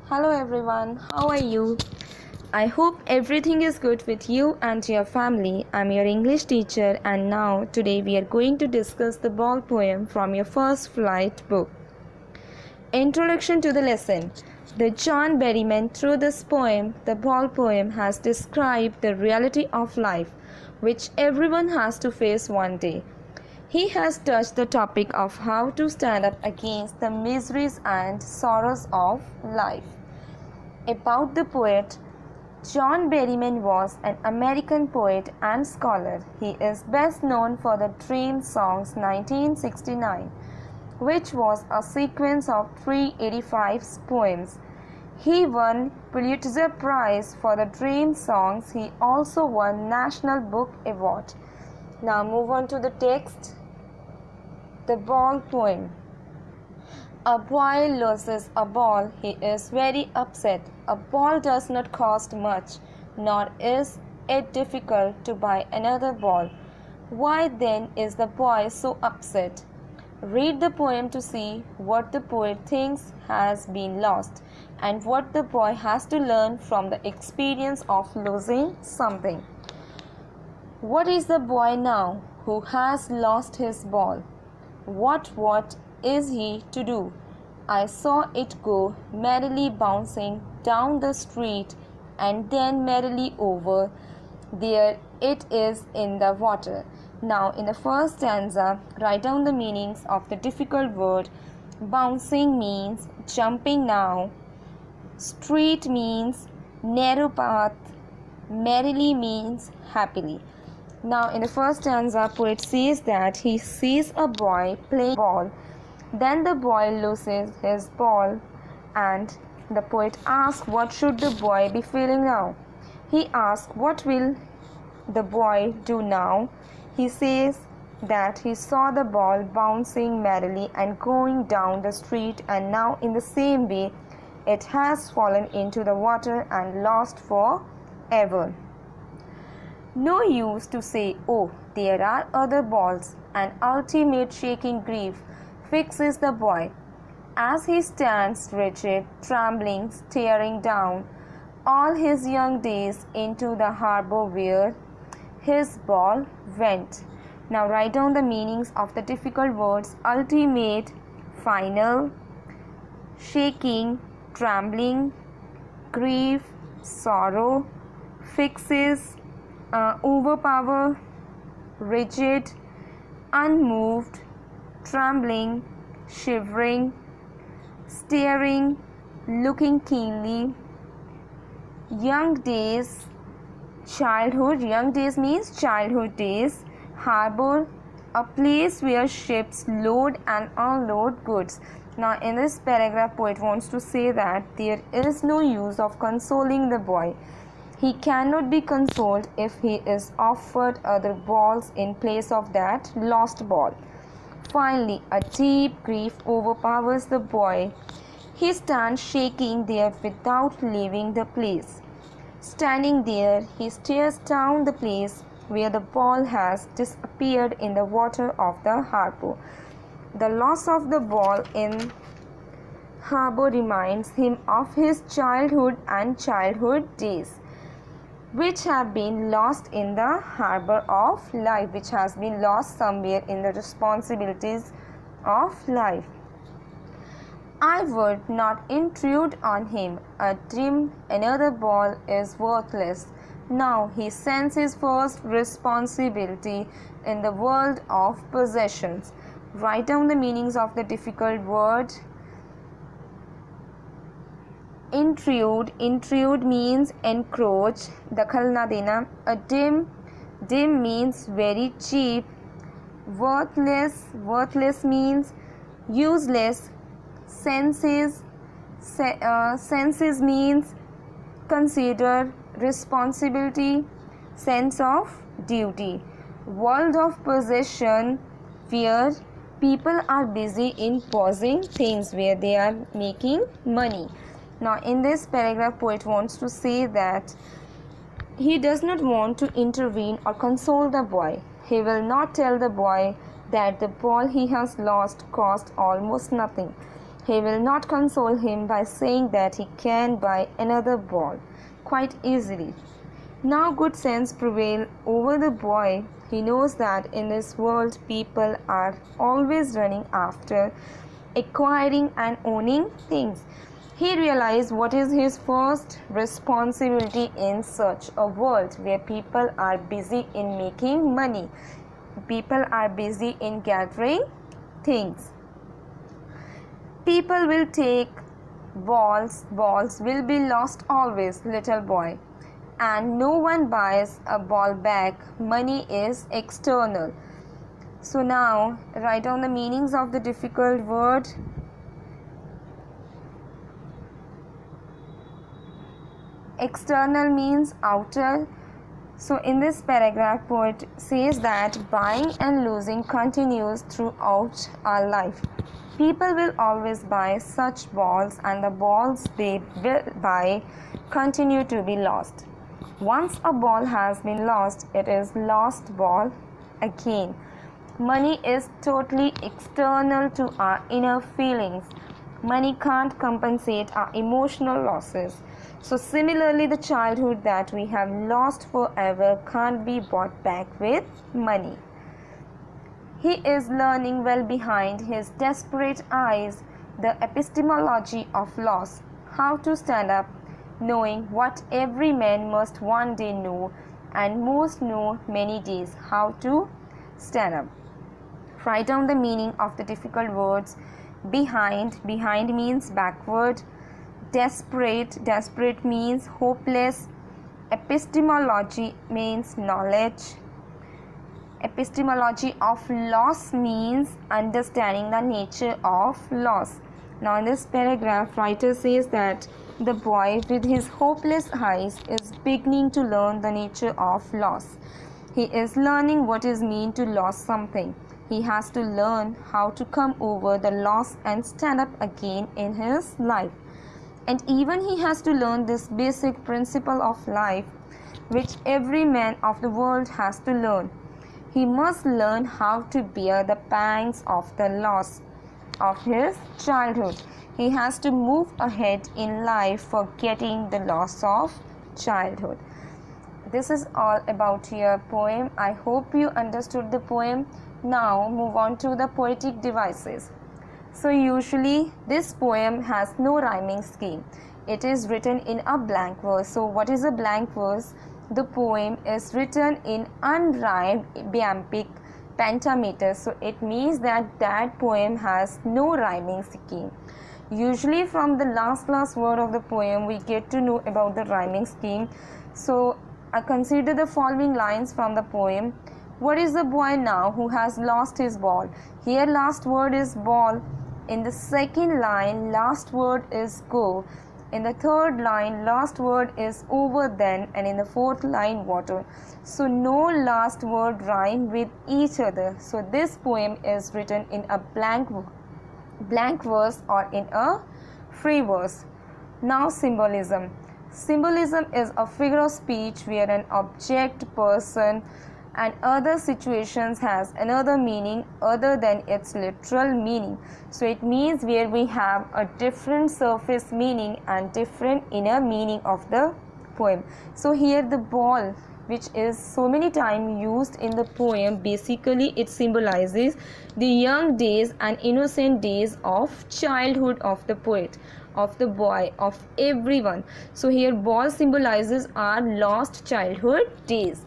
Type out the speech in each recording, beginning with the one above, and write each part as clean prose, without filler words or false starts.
Hello everyone, how are you? I hope everything is good with you and your family. I'm your English teacher and now today we are going to discuss the ball poem from your first flight book. Introduction to the lesson. The John Berryman through this poem, the ball poem has described the reality of life which everyone has to face one day. He has touched the topic of how to stand up against the miseries and sorrows of life. About the poet, John Berryman was an American poet and scholar. He is best known for the Dream Songs 1969, which was a sequence of 385 poems. He won Pulitzer Prize for the Dream Songs. He also won National Book Award. Now move on to the text. The ball poem. A boy loses a ball. He is very upset. A ball does not cost much, nor is it difficult to buy another ball. Why then is the boy so upset? Read the poem to see what the poet thinks has been lost and what the boy has to learn from the experience of losing something. What is the boy now who has lost his ball? What is he to do? I saw it go merrily bouncing down the street and then merrily over. There it is in the water. Now, in the first stanza, write down the meanings of the difficult word. Bouncing means jumping now. Street means narrow path. Merrily means happily. Now, in the first stanza, poet says that he sees a boy playing ball. Then the boy loses his ball, and the poet asks, what should the boy be feeling now? He asks, what will the boy do now? He says that he saw the ball bouncing merrily and going down the street, and now in the same way it has fallen into the water and lost forever. No use to say, oh, there are other balls. An ultimate shaking grief fixes the boy as he stands rigid, trembling, staring down all his young days into the harbor where his ball went. Now write down the meanings of the difficult words ultimate, final, shaking, trembling, grief, sorrow, fixes, overpower, rigid, unmoved, trembling, shivering, staring, looking keenly, young days, childhood. Young days means childhood days. Harbor, a place where ships load and unload goods. Now in this paragraph, poet wants to say that there is no use of consoling the boy. He cannot be consoled if he is offered other balls in place of that lost ball. Finally, a deep grief overpowers the boy. He stands shaking there without leaving the place. Standing there, he stares down the place where the ball has disappeared in the water of the harbor. The loss of the ball in harbor reminds him of his childhood and childhood days, which have been lost in the harbor of life, which has been lost somewhere in the responsibilities of life. I would not intrude on him. A dream, another ball is worthless. Now he sends his first responsibility in the world of possessions. Write down the meanings of the difficult word. Intrude means encroach, dakhal na dena. A dim means very cheap. Worthless means useless. Senses means consider. Responsibility, sense of duty. World of possession, where people are busy in possessing things, where they are making money. Now in this paragraph, poet wants to say that he does not want to intervene or console the boy. He will not tell the boy that the ball he has lost cost almost nothing. He will not console him by saying that he can buy another ball quite easily. Now good sense prevails over the boy. He knows that in this world people are always running after acquiring and owning things. He realized what is his first responsibility in such a world where people are busy in making money. People are busy in gathering things. People will take balls will be lost always, little boy. And no one buys a ball back. Money is external. So now write down the meanings of the difficult word. External means outer. So in this paragraph, poet says that buying and losing continues throughout our life. People will always buy such balls, and the balls they will buy continue to be lost. Once a ball has been lost, it is lost ball again. Money is totally external to our inner feelings. Money can't compensate our emotional losses. So similarly, the childhood that we have lost forever can't be bought back with money. He is learning well behind his desperate eyes the epistemology of loss, how to stand up, knowing what every man must one day know, and most know many days, how to stand up. Write down the meaning of the difficult words. Behind means backward. Desperate means hopeless. Epistemology means knowledge. Epistemology of loss means understanding the nature of loss. Now in this paragraph, writer says that the boy with his hopeless eyes is beginning to learn the nature of loss. He is learning what it means to lose something. He has to learn how to come over the loss and stand up again in his life. And even he has to learn this basic principle of life, which every man of the world has to learn. He must learn how to bear the pangs of the loss of his childhood. He has to move ahead in life, forgetting the loss of childhood. This is all about your poem. I hope you understood the poem. Now move on to the poetic devices. So usually this poem has no rhyming scheme. It is written in a blank verse. So what is a blank verse? The poem is written in unrhymed iambic pentameter. So it means that poem has no rhyming scheme. Usually from the last word of the poem we get to know about the rhyming scheme. So I consider the following lines from the poem. What is the boy now who has lost his ball? Here last word is ball. In the second line last word is go. In the third line last word is over then, and in the fourth line water. So no last word rhyme with each other. So this poem is written in a blank verse or in a free verse. Now symbolism. Symbolism is a figure of speech where an object, person and other situations has another meaning other than its literal meaning. So it means where we have a different surface meaning and different inner meaning of the poem. So here the ball, which is so many times used in the poem, basically it symbolizes the young days and innocent days of childhood of the poet, of the boy, of everyone. So here ball symbolizes our lost childhood days.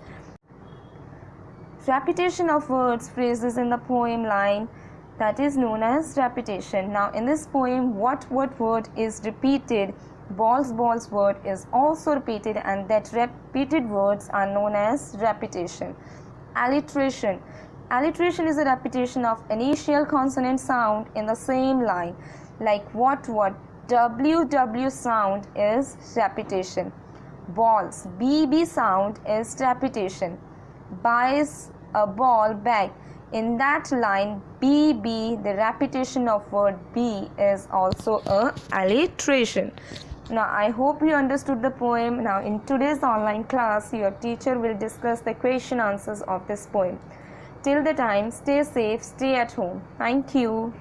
Repetition of words, phrases in the poem line, that is known as repetition. Now in this poem, what word is repeated? Ball's word is also repeated, and that repeated words are known as repetition. Alliteration. Alliteration is a repetition of initial consonant sound in the same line. Like what WW sound is repetition. Balls, BB sound is repetition. Buys a ball back. In that line BB, the repetition of word B is also a alliteration. Now I hope you understood the poem. Now in today's online class, your teacher will discuss the question answers of this poem. Till the time, stay safe, stay at home. Thank you.